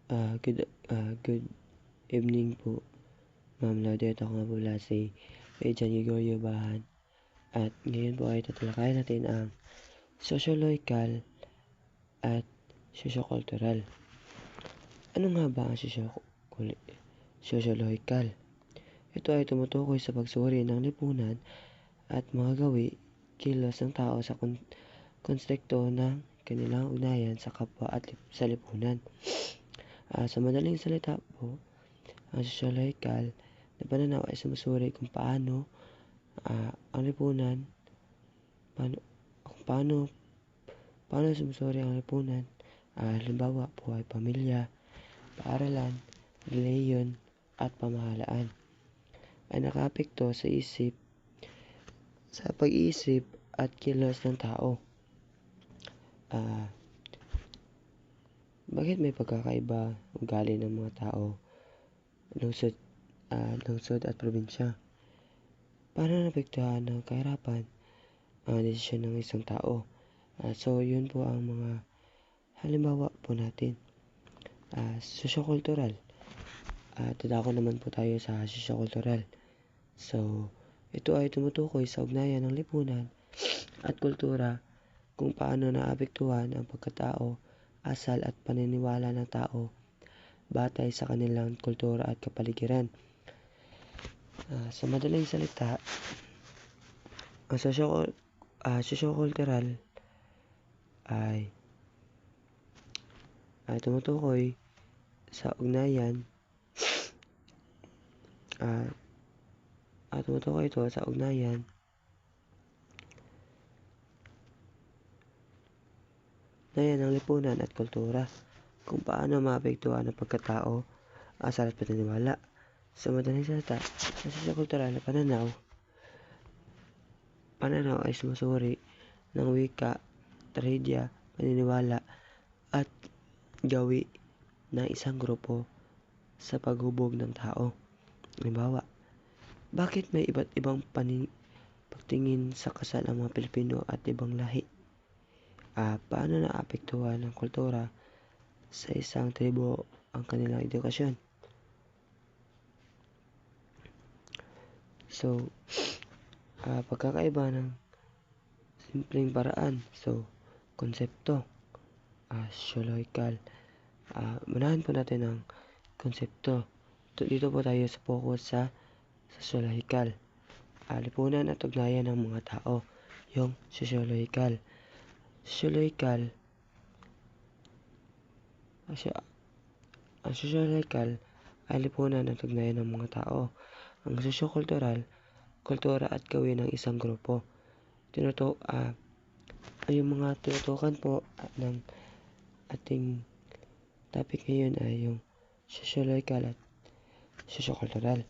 Good evening po, Ma'am Laudet. Ako nga pala si Ejan Gregorio Bahan. At ngayon po ay tatalakayin natin ang sosyological at sosyokultural. Ano nga ba ang sosyological? Ito ay tumutukoy sa pagsuri ng lipunan at mga gawi, kilos ng tao sa konteksto ng kanilang ugnayan sa kapwa at sa lipunan. Sa madaling salita po, ang sosyological na pananaw ay sumusuri kung paano ang lipunan, paano sumusuri ang lipunan. Halimbawa po ay pamilya, paaralan, reliyon, at pamahalaan ay nakaapekto sa pag-iisip at kilos ng tao. Bakit may pagkakaiba ugali ng mga tao, lungsod at probinsya? Paano naapektuhan ng kahirapan ang desisyon ng isang tao? So yun po ang mga halimbawa po natin. Sosyokultural. Dadako naman po tayo sa sosyokultural. So ito ay tumutukoy sa ugnayan ng lipunan at kultura, kung paano naapektuhan ang pagkatao, asal at paniniwala ng tao batay sa kanilang kultura at kapaligiran. Sa madaling salita, ang sosyokultural ay tumutukoy sa ugnayan tumutukoy ito sa ugnayan ng lipunan at kultura, kung paano maapektuhan ang pagkatao, asal at paniniwala. Sa madaling salita, ang sosyokultural na pananaw ay sumusuri ng wika, tradisya, paniniwala at gawi ng isang grupo sa paghubog ng tao. Halimbawa, bakit may iba't ibang pagtingin sa kasal ang mga Pilipino at ibang lahi? Paano naapektuhan ng kultura sa isang tribo ang kanilang edukasyon? So, pagkakaiba ng simpleng paraan. So, konsepto, sosyological. Manahan po natin ang konsepto. Dito po tayo sa focus sa sosyological. Lipunan at ugnayan ng mga tao, yung sosyological. Ang sosyological ay lipunan at ugnayan ng mga tao. Ang sosyokultural, kultura at gawin ng isang grupo. Yung mga tinutukan po ng ating topic ngayon ay yung sosyological at sosyokultural.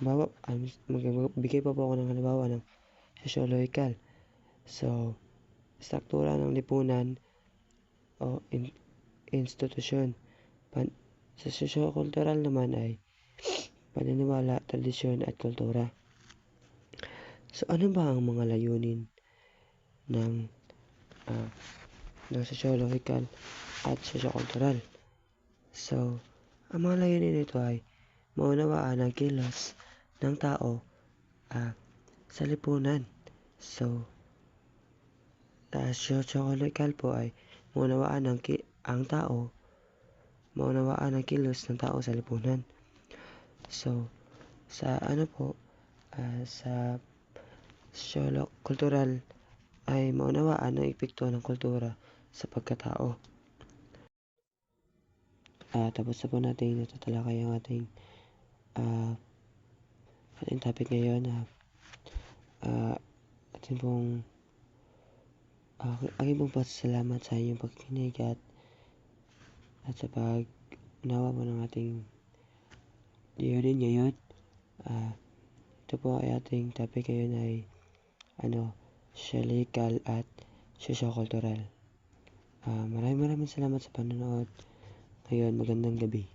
Magbigay pa po ako ng halimbawa ng sosyological. So, struktura ng lipunan o institusyon. Sa sosyokultural naman ay paniniwala, tradisyon at kultura. So, ano ba ang mga layunin ng sosyological at sosyokultural? So, ang mga layunin nito ay maunawaan ang kilos ng tao sa lipunan. So, sosyokultural po ay maunawaan ang kilos ng tao sa lipunan. So, sa sosyokultural ay maunawaan ang epekto ng kultura sa pagkatao. Tapos na po natin natatalakay ang ating topic ngayon. Aking pong pasalamat sa inyong pagkikinig at sa pag-unawa po ng ating layunin ngayon. Ito po ay ating topic ngayon ay sosyological at sosyokultural. Maraming salamat sa panonood. Ngayon, magandang gabi.